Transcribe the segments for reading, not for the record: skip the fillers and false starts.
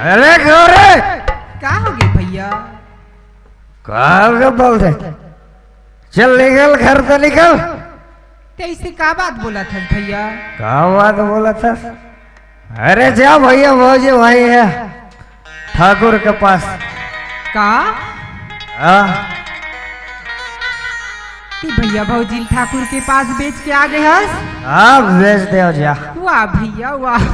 अरे गौरे क्या हो गया भैया? कहाँ बोल रहे? चल निकल घर से निकल। कैसे क्या बात बोला था भैया? क्या बात बोला था? अरे जा भैया भौजी वही है ठाकुर के पास। का हाँ भैया भौजी ठाकुर के पास बेच के आ गए हस? हाँ बेच दे जा। वाह भैया वाह।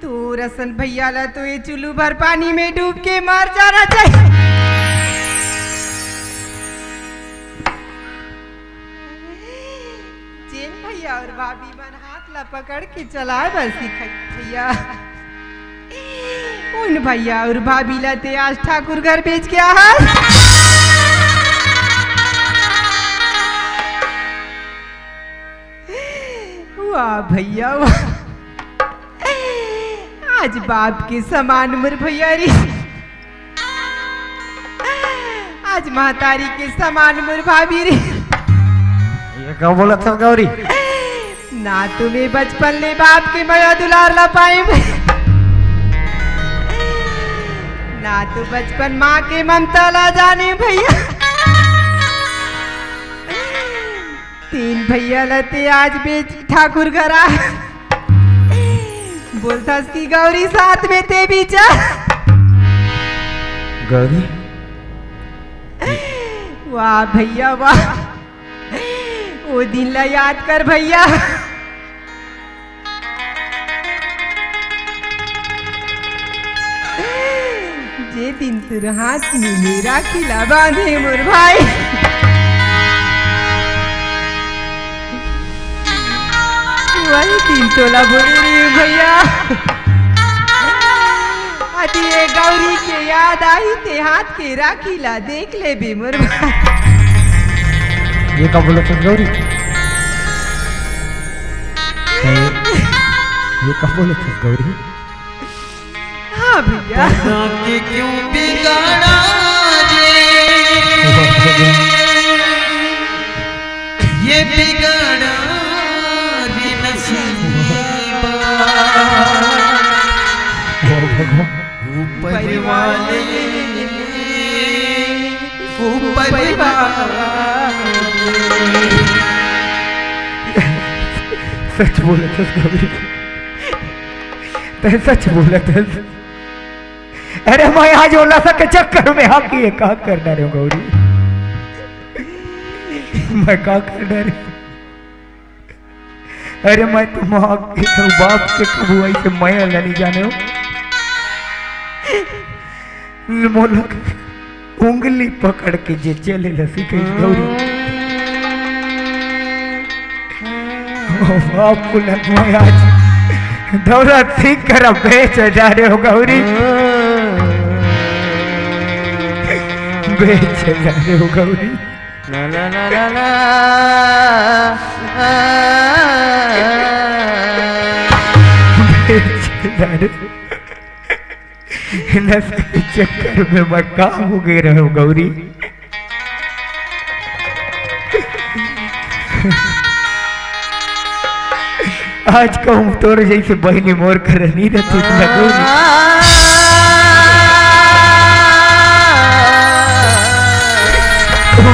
तो रसन भैया ला तो ये चुल्लू भर पानी में डूब के मर जाना चाहिए। चेन भैया और भाभी मन हाथ ला पकड़ के चलाए बस भैया। उन भैया और भाभी ला ते आज ठाकुर घर बेच के आ। वाह भैया वाह। आज बाप के समान उम्र भैया रे। आज महतारी के समान उम्र भाभी रे। ये क्या बोला था गौरी? ना तुम्हें बचपन ले बाप के मया दुलार ला पाए, ना तो बचपन माँ के ममता ला जाने भैया। तीन भैया लते आज बेच ठाकुर घर आ। बोलता की गौरी साथ में ते बीचा। गौरी वाह भैया वाह। वो दिन ला याद कर भैया। जे दिन तुर हाथ में मेरा खिला बांधे मोर भाई। वही दिन तोला बोले रे भैया। अति ये गौरी के याद आई ते हाथ के राखी ला देख ले बे मोर भाई। ये क्या बोला था गौरी? ये क्या बोला था गौरी? हाँ भैया। के क्यों बिगाड़ा रे ये बिगाड़ा रे नसीबा। ऊपर वाले सच बोला था गौरी, सच बोला था। अरे मैं आज ओला सा के चक्कर में आकी है क्या करना रे गौरी? मैं क्या करना रे? अरे मैं तो माँ के तो बाप के कबू ऐसे मैं नहीं जाने हो। मोलक उंगली पकड़ के जे चले लसी के गौरी। बाप को लग मैं आज दौलत सीख कर बेच जा रहे हो गौरी। बेच जा रहे हो गौरी। ला ला ला ला ला बेच जा रहे नशे के चक्कर में मैं कहाँ हो गए रहो गौरी। आज कहूँ तोर जैसे बहनी मोर कर नहीं रहती गौरी।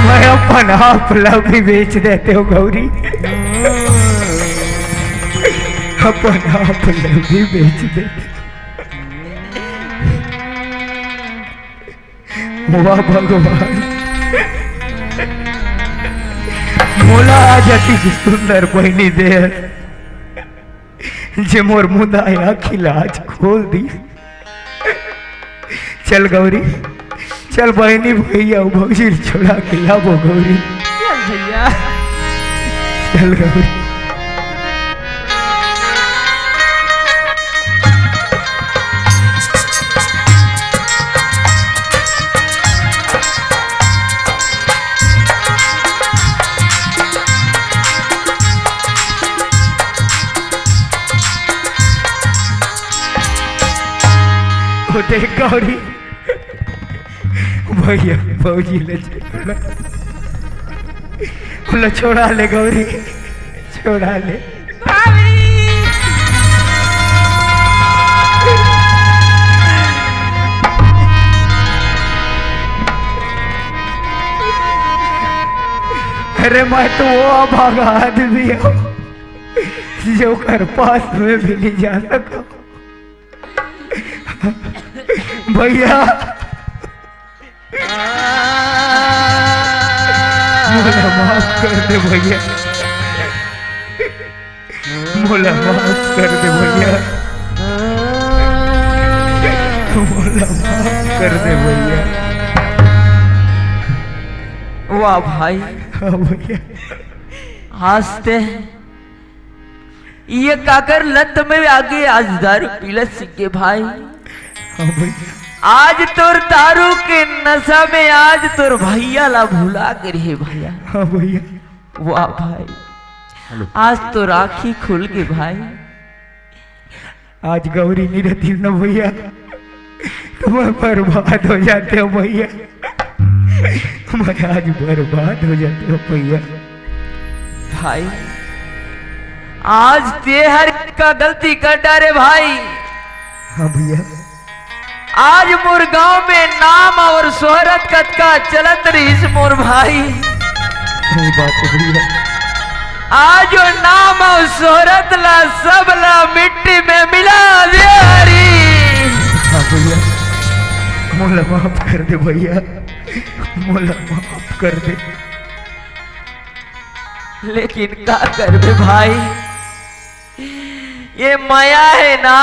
मैं अपन आप लव भी बेच देते हो गौरी। अपन आप लव भी बेच देते। वाह भगवान मोला आज अति सुंदर बहनी दे जे मोर मुदा खिला आज खोल दी। चल गौरी चल बहनी भैया भौजी छोड़ा के लाबो गौरी। चल भैया चल गौरी। देख गौरी भैया भौजी ले छोड़ा ले गौरी छोड़ा ले। भाभी अरे मैं तो वो अभागा आदमी हूँ जो कर पास में भी नहीं जा सका। भैया मोला माफ कर दे भैया, मोला माफ कर दे भैया, मोला माफ कर दे भैया। वाह भाई, हाँ भैया, हंसते ये काकर लत में आगे आज दारू पीला सीखे भाई। हाँ भैया, आज तोर दारू के नशा में आज तोर भैया ला भुला कर हे भैया। हाँ भैया, वाह भाई, आज तो राखी खुल गई भाई। आज गौरी नहीं रहती ना भैया तो मैं बर्बाद हो जाते हो भैया, मैं आज बर्बाद हो जाते हो भैया। भाई आज तेहर का गलती कर डारे भाई। हाँ भैया, आज मोर गांव में नाम और शोहरत कत का चलत रही मोर भाई। सही बात है भैया, आज जो नाम और शोहरत ला सब ला मिट्टी में मिला दे हरी। हाँ भैया, मोला माफ कर दे भैया, मोला माफ कर दे। लेकिन क्या कर दे भाई, ये माया है ना,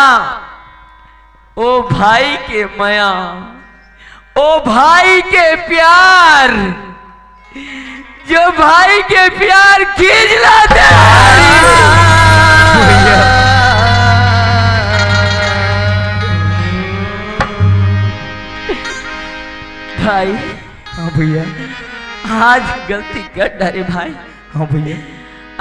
ओ भाई के माया, ओ भाई के प्यार, जो भाई के प्यार खींच लाते भाई। हाँ भैया, आज गलती कर डारे भाई। हाँ भैया,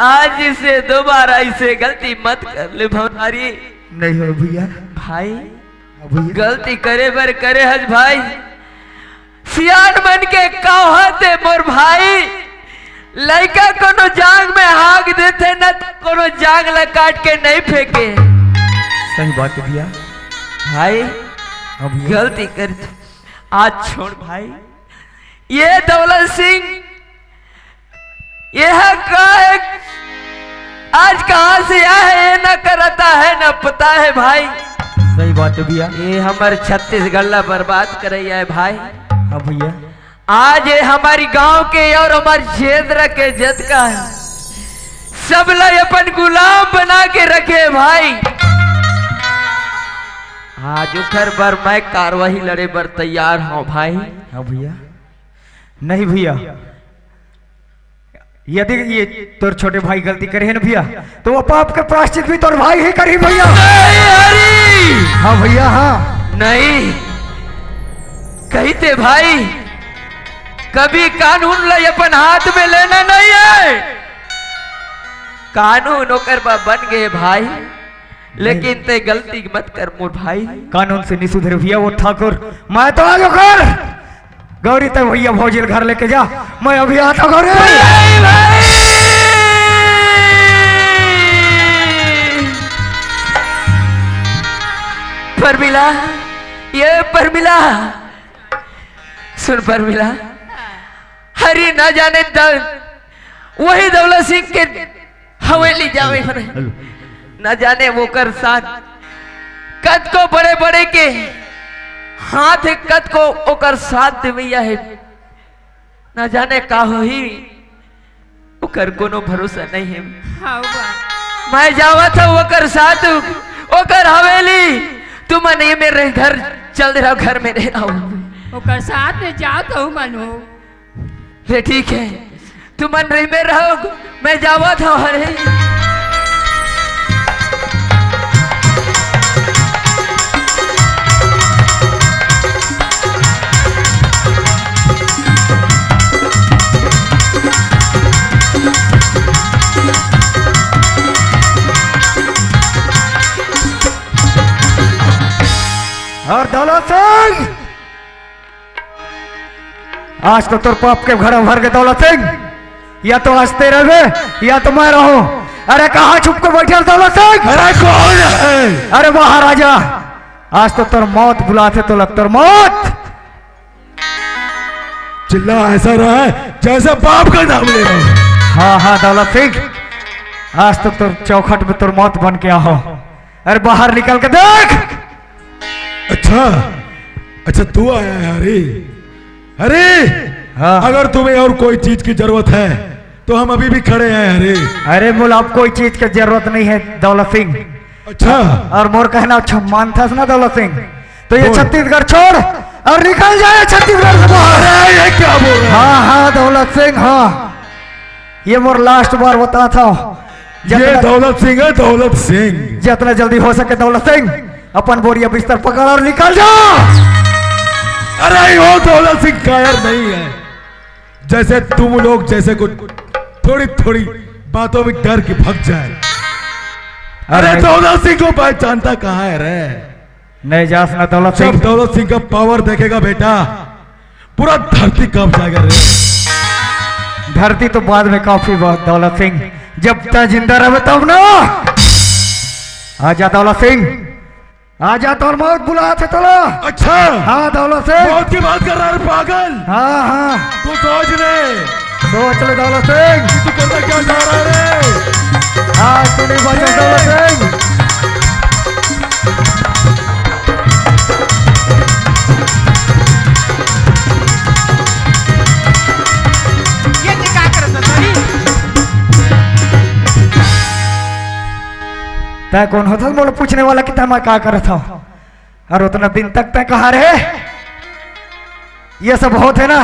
आज इसे दोबारा इसे गलती मत कर ले भवनारी। नहीं हो भैया। भाई हाँ भैया, गलती करे बर करे हज भाई, सियान बन के कहते मोर भाई। लड़का कोनो जांग में हाक देते न कोनो जांग ला काट के नहीं फेंके। सही बात है भैया। भाई हाँ भैया, गलती कर आज छोड़ भाई। ये दौलत सिंह यह का आज कहां से आया है, न करता है न पता है भाई। सही बात है भैया। ये हमारे छत्तीसगढ़ ला बर्बाद करे है भाई। हाँ भैया, आज ये हमारी गांव के और हमारे क्षेत्र के जत का है, सब लोग अपन गुलाम बना के रखे भाई। आज उखर बर मैं कार्रवाई लड़े बर तैयार हूं भाई। हाँ भैया, नहीं भैया, यदि ये तोर छोटे भाई गलती करे है ना भैया तो वो पाप के प्रायश्चित भी तोर भाई ही करी भैया। नहीं हरी, हाँ भैया, हाँ नहीं कहते भाई, कभी कानून ला अपन हाथ में लेना नहीं है। कानून ओकर बा बन गए भाई, लेकिन ते गलती मत कर मोर भाई। कानून से नहीं सुधरे भैया वो ठाकुर। मैं तो आगे कर गौरी तक भैया भौजी घर लेके जा, मैं अभी आता गौरी। नहीं भाई, परमिला, ये परमिला सुन परमिला, हरी ना जाने वही दौलत सिंह के हवेली जावे न जाने वो कर साथ कद को बड़े बड़े के हाथ कद को ओकर साथ देवैया है। न जाने का हो ही ओकर कोनो भरोसा नहीं है। हाँ बा, मैं जावा था ओकर साथ ओकर हवेली, तुम नहीं मेरे घर चल रहा, घर में रह रहा हूँ। ओकर साथ में जात हूँ मनु। रे ठीक है, तुम नहीं में रहो, मैं जावा था हरे। और दौलत सिंह, आज तो तोर पाप के घर भर के दौलत सिंह, या तो हंसते रहे या तो मैं रहूं। अरे कहाँ छुप के बैठे दौलत सिंह? अरे कौन है? अरे महाराजा, आज तो तोर मौत बुलाते तो लग तोर मौत। चिल्ला ऐसा रहा है जैसे बाप का नाम ले रहा हूं। हाँ हाँ दौलत सिंह, आज तो तुम चौखट में तुर मौत बन के हो। अरे बाहर निकल के देख। अच्छा अच्छा तू आया है हरी। अरे हाँ। अगर तुम्हें और कोई चीज की जरूरत है तो हम अभी भी खड़े हैं हरी। अरे बोल अब कोई चीज की जरूरत नहीं है दौलत सिंह। अच्छा और मोर कहना अच्छा मानता ना दौलत सिंह, तो ये बोल। छत्तीसगढ़ छोड़ और निकल जाए छत्तीसगढ़ से बाहर। अरे ये क्या बोल रहा है? हाँ हाँ दौलत सिंह, हाँ ये मोर लास्ट बार बता था। ये दौलत सिंह है, दौलत सिंह। जितना जल्दी हो सके दौलत सिंह अपन बोरिया बिस्तर पकड़ और निकल जा। अरे वो दौलत सिंह कायर नहीं है, जैसे तुम लोग जैसे कुछ थोड़ी थोड़ी बातों में डर के भाग जाए। अरे दौलत सिंह को पहचानता कहाँ है रे? नहीं जास ना दौलत जब सिंह। दौलत सिंह का पावर देखेगा बेटा, पूरा धरती कांप जाएगा रे। धरती तो बाद में काफी बहुत दौलत सिंह, जब तक जिंदा रहे तब ना। आजा दौलत सिंह, आजा तो मौत बुला थे तोला। अच्छा हाँ दौलत सिंह। मौत की बात कर रहा है पागल? हाँ हाँ तू सोच ले, सोच ले दौलत सिंह। तू करना क्या चाह रहा है रे? आज तो नहीं बचा दौलत सिंह। ये ते का करत तरी? तय कौन होता बोलो पूछने वाला कि मैं क्या कर था? और उतना दिन तक तय कहा रहे? ये सब होते ना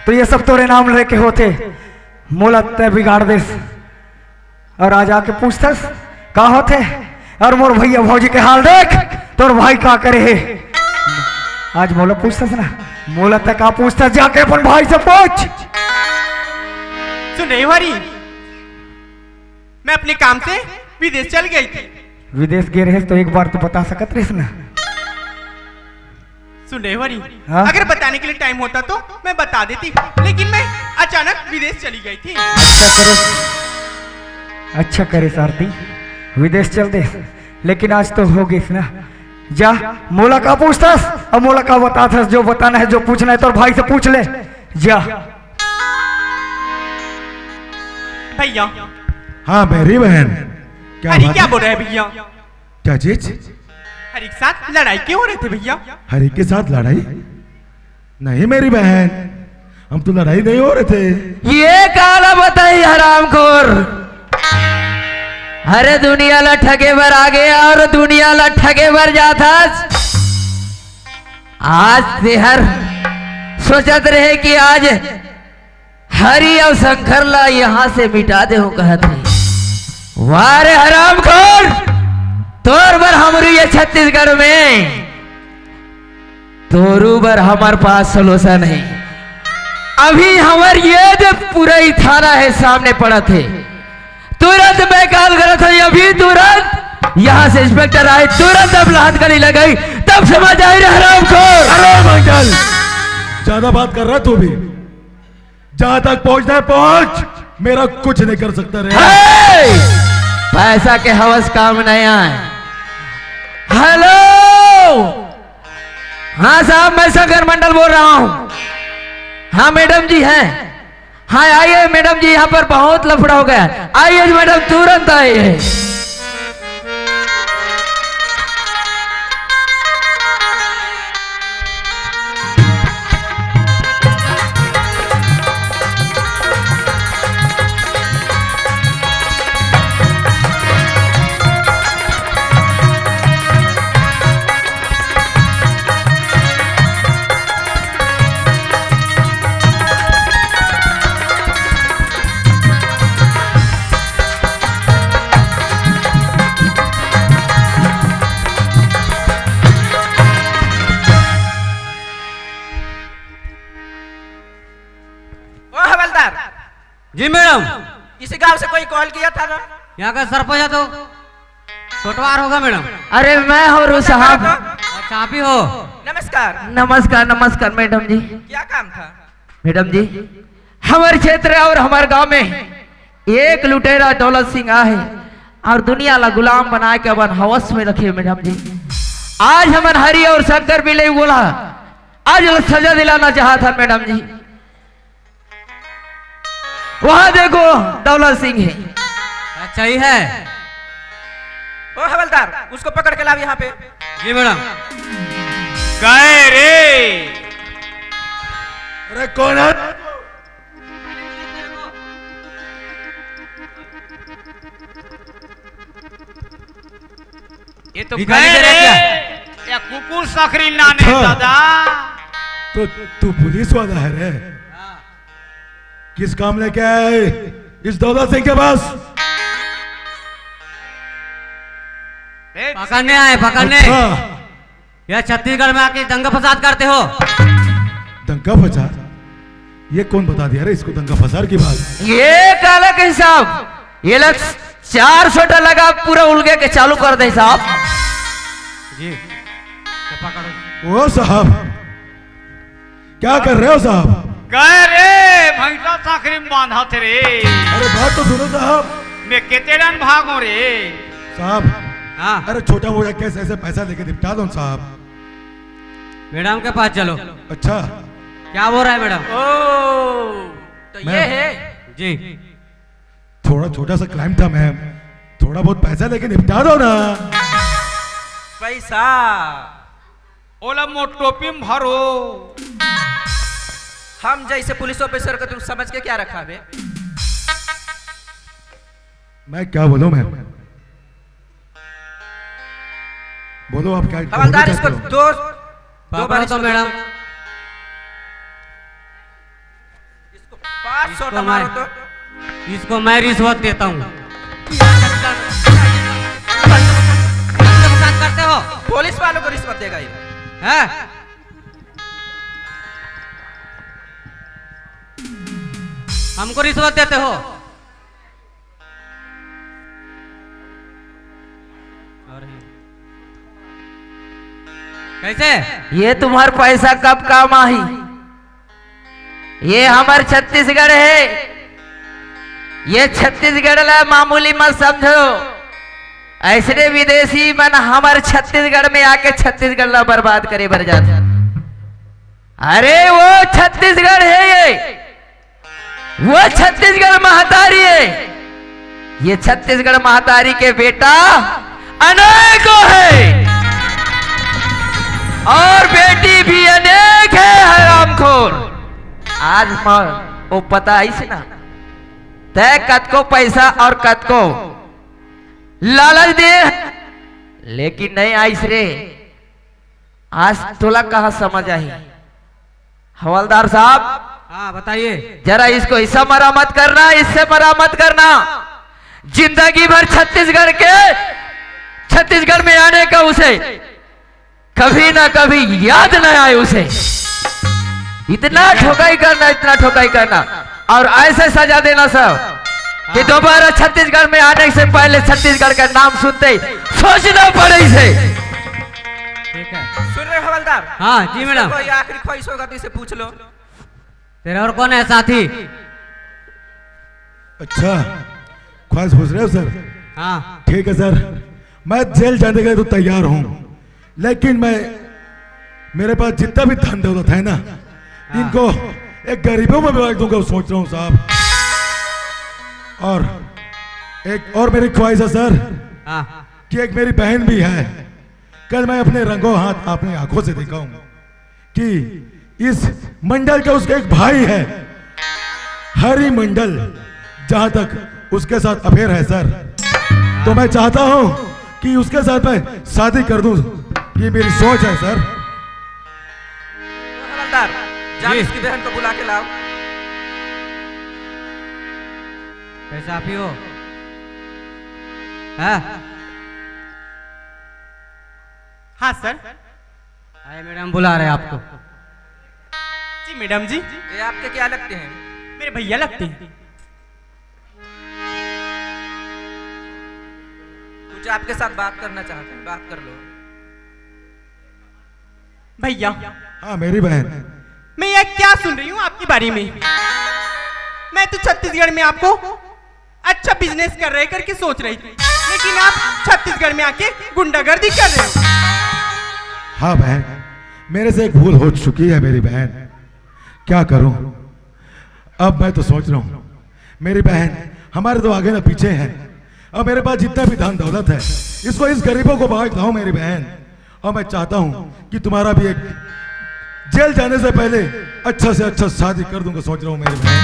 तो ये सब तोरे नाम लेके होते। मोला तय बिगाड़ देस और आज आके पूछतस का होते। और मोर भैया भौजी के हाल देख, तोर भाई का करे है। आज मोला पूछतस ना, मोला तय का पूछतस, जाके अपन भाई से पूछ। सुन हरी, मैं अपने काम से विदेश चल गई थी। विदेश गए रहे तो एक बार तो बता सकत रहे ना। सुन हरी, हाँ? अगर बताने के लिए टाइम होता तो मैं बता देती, लेकिन मैं अचानक विदेश चली गई थी। अच्छा करे सारथी, विदेश चल दे, लेकिन आज तो हो गई ना। जा मोला का पूछतास और मोला का बताथस, जो बताना है जो पूछना है तो भाई से पूछ ले। जा भैया। हाँ मेरी बहन, क्या हरी बात क्या है? बोल रहे हैं भैया? क्या चीज? हरी के साथ लड़ाई क्यों हो रहे थे भैया? हरी के साथ लड़ाई? नहीं मेरी बहन, हम तो लड़ाई नहीं हो रहे थे। ये काला बताई हरामखोर। अरे दुनिया ला ठगे बर आ गया और दुनिया ला ठगे बर जाता। आज तेहर सोचत रहे कि आज हरी और शंकर ला यहाँ से मिटा दे हो कहत रही। वारे हरामखोर, तोर बर हमरू ये छत्तीसगढ़ में तोरू बर हमार पास सोल्यूशन है। अभी हमार ये जो पूरा ही थाना है सामने पड़ा थे, तुरंत मैं कॉल करा था, अभी तुरंत यहाँ से इंस्पेक्टर आए, तुरंत अब हाथ गली लगाई, तब समझ आई रे हरामखोर। अरे मंगल, ज्यादा बात कर रहा तू भी। जहां तक पहुंचना है पहुंच, मेरा कुछ नहीं कर सकता रे। हे! पैसा के हवस काम नहीं आए। हेलो, हाँ साहब मैं शंकर मंडल बोल रहा हूँ। हाँ मैडम जी हैं। हाँ आइए मैडम जी, यहाँ पर बहुत लफड़ा हो गया। आइए मैडम, तुरंत आइए। जी मैडम, इसी गांव से कोई कॉल किया था ना? यहाँ का सरपंच है तो कोटवार होगा मैडम। अरे मैं हो रू साहब। अच्छा आप ही हो? नमस्कार। नमस्कार नमस्कार मैडम जी। क्या काम था? मैडम जी, हमारे क्षेत्र और हमारे गांव में एक लुटेरा दौलत सिंह है और दुनिया ला गुलाम बना के अपन हवस में रखे मैडम जी। आज हमारे हरि और शंकर भी ले बोला, आज सजा दिलाना चाहा था मैडम जी। वहां देखो दौलत सिंह है। अच्छा ही है। ओ हवलदार, उसको पकड़ के लाओ यहाँ पे। जी मैडम। गए रे। अरे कौन है? ये तो दिखाई गए दे रहा रे। क्या? या कुकुर सकरी नाने अच्छा। दादा। तो तू पुलिस वाला है रे? किस काम लेके आए इस दौलत सिंह के पास? पकड़ने आए, पकड़ने। अच्छा, यह छत्तीसगढ़ में आके दंगा फसाद करते हो। दंगा फसाद? ये कौन बता दिया रे इसको दंगा फसाद की बात? ये काला के साहब, ये लोग 400 लगा पूरा उलगे के चालू कर दे साहब। जी तो पकड़ो। ओ साहब, क्या कर रहे हो साहब? गए रे भैंसा सकरी बांधा थे रे। अरे बात तो सुनो साहब। मैं कितने रन भागो रे। साहब, हाँ अरे छोटा मोटा केस ऐसे पैसा लेके निपटा दो साहब। मैडम के पास चलो। अच्छा, क्या बोल रहा है मैडम? ओ तो ये मैं- है। जी थोड़ा छोटा सा क्राइम था मैम, थोड़ा बहुत पैसा लेके निपटा दो ना। पैसा ओला मो टोपी में भरो। हम जैसे पुलिस ऑफिसर का तू समझ के क्या रखा बे? मैं क्या बोलूं मैम? बोलो आप क्या बोलना हवलदार, इसको चाहते हो? दो बार पकड़ो तो इसको मैडम। इसको 5 शॉट इसको मारो मैं- तो। इसको मैं रिश्वत देता हूँ। करते हो पुलिस वालों को रिश्वत देगा ये। हैं? हमको रिश्वत देते हो? कैसे? ये तुम्हार पैसा कब काम आई? ये हमार छत्तीसगढ़ है। ये छत्तीसगढ़ ला मामूली मत समझो। ऐसे विदेशी मन हमारे छत्तीसगढ़ में आके छत्तीसगढ़ ला बर्बाद करे भर जाते। अरे वो छत्तीसगढ़ है ये, वो छत्तीसगढ़ महतारी है। ये छत्तीसगढ़ महतारी के बेटा अनेकों है और बेटी भी अनेक है हरामखोर। आज वो पता है ना, तय कद को पैसा और कद को लालच दे, लेकिन नहीं आइस रे। आज तोला कहा समझ आई? हवलदार साहब, हाँ बताइए। जरा इसको ऐसा मरामत करना, इससे मरामत करना। जिंदगी भर छत्तीसगढ़ में आने का उसे कभी ना कभी याद न आए उसे। इतना ठोकाई करना, इतना ठोकाई करना और ऐसे सजा देना सब कि दोबारा छत्तीसगढ़ में आने से पहले छत्तीसगढ़ का नाम सुनते ही सोचना पड़े इसे। ठीक है। सुन रहे हो हवलदार? हाँ जी मैडम। कोई आखिरी ख्वाहिश होगा तो इसे पूछ लो। तेरे और कौन है साथी? अच्छा, ख्वाहिश पूछ रहे हो सर? हाँ ठीक है सर, मैं जेल जाने के लिए तो तैयार हूं, लेकिन मेरे पास जितना भी धन दौलत है ना, इनको एक गरीबों में बांट दूंगा सोच रहा हूं साहब। और एक और मेरी ख्वाहिश है सर हाँ कि एक मेरी बहन भी है। कल मैं अपने रंगों हाथ अपनी आंखों से देखा हूं कि इस मंडल का उसका एक भाई है, हरि मंडल, जहां तक उसके साथ अफेयर है सर। तो मैं चाहता हूं कि उसके साथ मैं शादी कर दूं, ये मेरी सोच है सर। हवलदार, जाओ जी। इसकी बहन को बुला के लाओ। कैसे आप ही हो? हाँ हाँ सर। आए मैडम बुला रहे हैं आपको। जी मैडम जी, ये आपके क्या लगते हैं? मेरे भैया लगते हैं। कुछ आपके साथ बात करना चाहते हैं, बात कर लो। भैया, हाँ मेरी बहन। मैं यह क्या सुन रही हूँ आपके बारे में? मैं तो छत्तीसगढ़ में आपको अच्छा बिजनेस कर रहे करके सोच रही थी, लेकिन आप छत्तीसगढ़ में आके गुंडागर्दी कर रहे हो। हाँ बहन, मेरे से एक भूल हो चुकी है मेरी बहन, क्या करूं? अब मैं तो सोच रहा हूं मेरी बहन हमारे तो आगे ना पीछे हैं, और मेरे पास जितना भी धन दौलत है इसको इस गरीबों को बांट दो मेरी बहन। और मैं चाहता हूं कि तुम्हारा भी एक जेल जाने से पहले अच्छा से अच्छा शादी कर दूंगा, सोच रहा हूं मेरी बहन।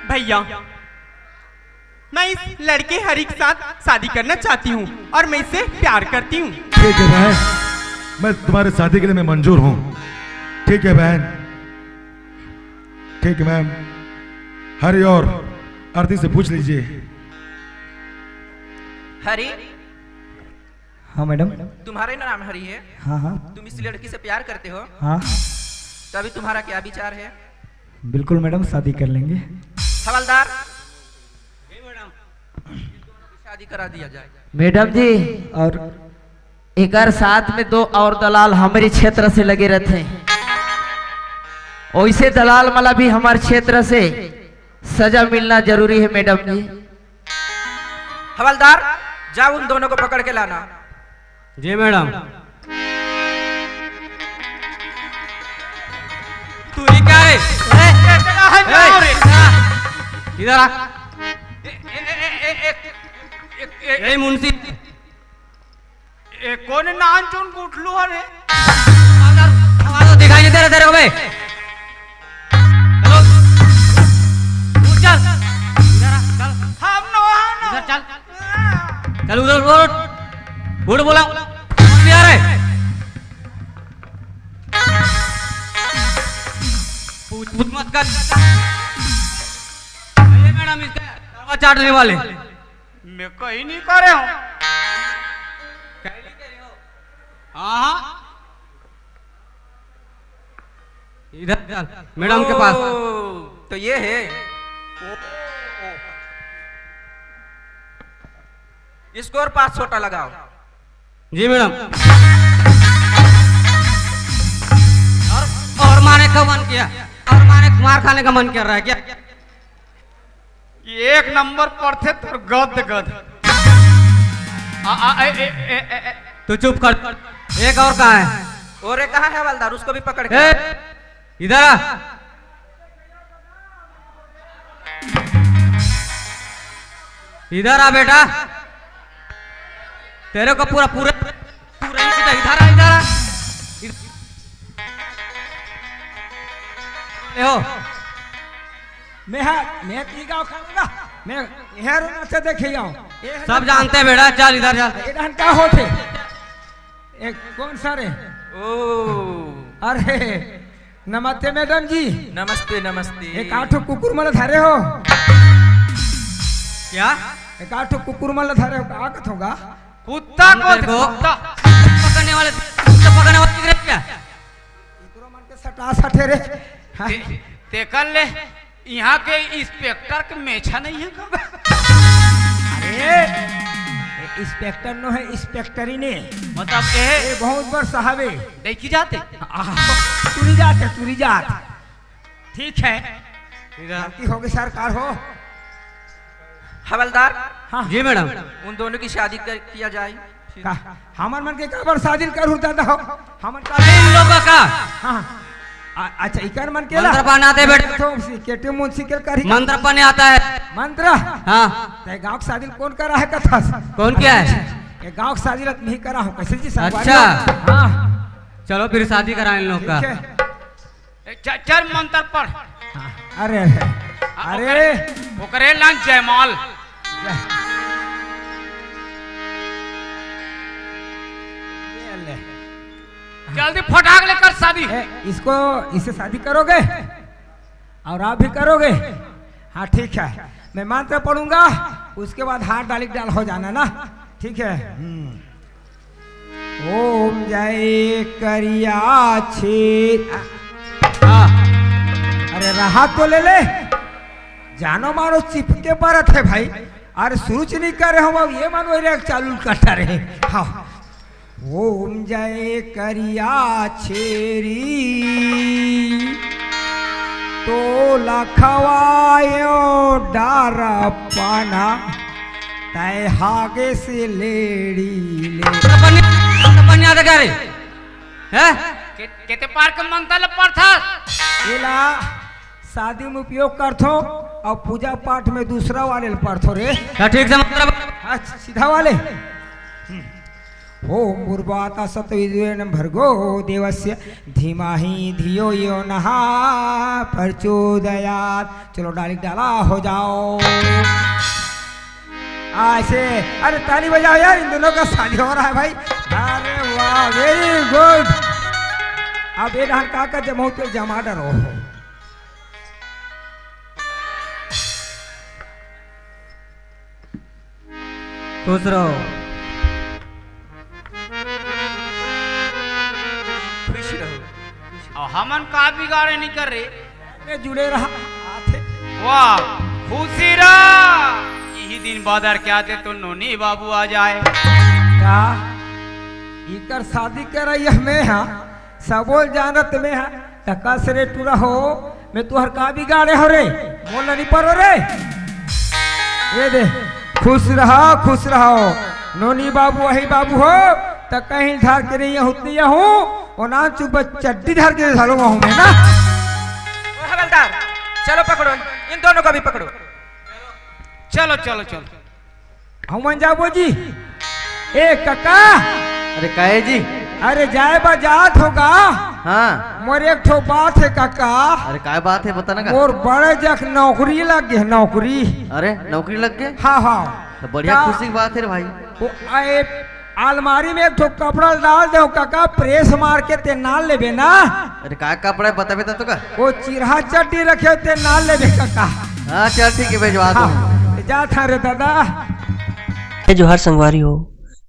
भैया मैं इस लड़के हरी के साथ शादी करना चाहती हूँ और मैं इससे प्यार करती हूँ। ठीक है बहन, मैं तुम्हारे शादी के लिए मैं मंजूर हूं। ठीक है बहन, ठीक है मैम। हरी और आरती से पूछ लीजिए। हरी, हाँ मैडम। तुम्हारे नाम हरी है? हाँ हाँ तुम इस लड़की से प्यार करते हो? हाँ तो अभी तुम्हारा क्या विचार है? बिल्कुल मैडम, शादी कर लेंगे। हवलदार, शादी करा दिया जाए। मैडम जी, और एक और साथ में 2 और दलाल हमारे क्षेत्र से लगे रहते हैं। वैसे दलाल वाला भी हमारे क्षेत्र से सजा मिलना जरूरी है मैडम जी। हवलदार, जाओ उन दोनों को पकड़ के लाना। जी मैडम। तू ये क्या है? इधर आ। ए मुंशी, कौन नान चुन गुटलू हरे? हमारा दिखाई नहीं दे रहा तेरे को बे। चलो उठ चल, इधर आ, चल हम नो इधर चल, चल उधर उठ उठ बोला कौन भी आ रहा है? पूछ मत कर। ये मैडम इसका दरवाजा चाटने वाले। मैं कहीं नहीं कर रहा हूँ। हाँ इधर चल मैडम के पास। ओ, तो ये है। इसको और 5 छोटा लगाओ। जी मैडम। और मारने का मन किया, और मार खाने का मन कर रहा है क्या? एक नंबर पर थे तो गद गद। तू चुप कर। एक और कहाँ है? और एक कहाँ है हवलदार? उसको भी पकड़ के ए, लाओ। इधर आ। इधर आ बेटा, तेरे को पूरा पूरा पूरा इधर आ, इधर आ। हो मैं की गाँव खाऊंगा, मैं यहाँ रोना से देखे जाऊँ। सब जानते हैं बेटा, चल इधर चल। इधर क्या होते? एक कौन सा रे? ओ, अरे नमस्ते मैडम जी। नमस्ते नमस्ते। एक आठो कुकुर मला धारे हो। क्या? एक आठो कुकुर मला धारे हो, का कथ होगा? कुत्ता को कुत्ता पकड़ने वाले, कुत्ता पकड़ने वाले दिख रहे क्या? कुकुरो मन के सटा सठे रे। हाँ? ते कर ले। यहाँ के इंस्पेक्टर के मेछा नहीं है का? अरे इंस्पेक्टर नो है, इंस्पेक्टरी ने मतलब ये बहुत बड़ साहब है। देखी जाते। तुरी जात है, तुरी जात। ठीक है, गलती होगी सरकार हो। हवलदार, हाँ जी मैडम। उन दोनों की शादी किया जाए। का हमन मन के काबर शादी कर दादा हो हमन का। इन लोगों का हाँ अच्छा इकर मन केला मंत्र पाने आते हैं बेटा। तो केटे मुंशी के करी मंत्र पाने आता है। मंत्र। हाँ ते गांव की शादी कौन करा है कथा? कौन क्या है? ये गांव की शादी नहीं करा हूं, कैसे जी संगवारी अच्छा। हो? हाँ चलो फिर शादी कराएं इन लोग का। ठीक है। चल मंत्र पढ़। हाँ, अरे अरे ओकरे लान जयमाल। ये ले। जल्दी फटाक लेकर शादी। इसको इससे शादी करोगे और आप भी करोगे? हाँ ठीक है, मैं मंत्र पढ़ूंगा, उसके बाद हाथ डाल हो जाना ना। ठीक है। ओम जय करिया छे। हाँ अरे रहा तो ले जानो मानो चिपके परत है भाई। अरे सूच नहीं कर रहे हम, ये मानो रे चालू कटा रहे। हाँ ओम जय करिया छेरी तो लखवायो डारा पाना तय हागे से लेडी ले। बनिया क्या रे है? केते पार के मंत्र पढ़ था। एला शादी में उपयोग करथो और पूजा पाठ में दूसरा वाले पढ़थो रे। क्या ठीक से मतलब अच्छा सीधा वाले। ओम भूर्भुवः सत्विज्रेण भर्गो देवस्य धीमहि धियो यो नः प्रचोदयात्। चलो डाली डाला हो जाओ ऐसे। अरे ताली बजाओ यार, इन दोनों का शादी हो रहा है भाई। अरे वाह वेरी गुड। अब ये डाल का जमाओ तो जमा डरो। खुश रहो। खुश रहो। और हमन का बिगाड़े नहीं कर रहे, जुड़े रहा आते। वाह खुशी रहा। यही दिन बादर के आते तो नोनी बाबू आ जाए। क्या इकर शादी कर रही हमें हाँ सबोल जानत में हाँ टका से रे टूरा हो। मैं तुहर का बिगाड़े हो रे, बोल नहीं पड़ो रे। ये दे खुश रहो। नोनी बाबू वही बाबू हो तो कहीं धार के नहीं होती हूँ और ना चुप चड्डी धार के झालूंगा हूँ मैं ना। ओ हवलदार चलो पकड़ो, इन दोनों को भी पकड़ो। चलो चलो चलो। हम जाबो जी। ए काका। अरे काहे जी? अरे जाए बाजात होगा। हाँ मोर एक ठो बात है काका। अरे काय बात है बताना का? मोर बड़े जख नौकरी लग गई नौकरी। अरे नौकरी लग गए? हाँ हाँ तो बढ़िया क्या? खुशी की बात है रे भाई। वो आए अलमारी में एक ठो कपड़ा डाल दो काका, प्रेस मार के ते नाल लेबे ना। अरे काय कपड़ा है बताबे तो का? वो चिरहा चड्डी रखे ते नाल लेबे काका। हाँ चल ठीक है भेजवा दो। हाँ जा था रे दादा। जोहार संगवारी हो,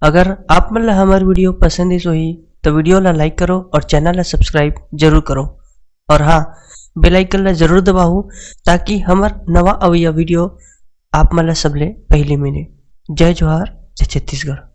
अगर आप मतलब हमारी वीडियो पसंद है ही तो वीडियो ला लाइक करो और चैनल ला सब्सक्राइब जरूर करो। और हाँ बेल आइकन ला जरूर दबाओ ताकि हमार नवा अवैया वीडियो आप मतलब सबले पहले मिले। जय जोहार, जय छत्तीसगढ़।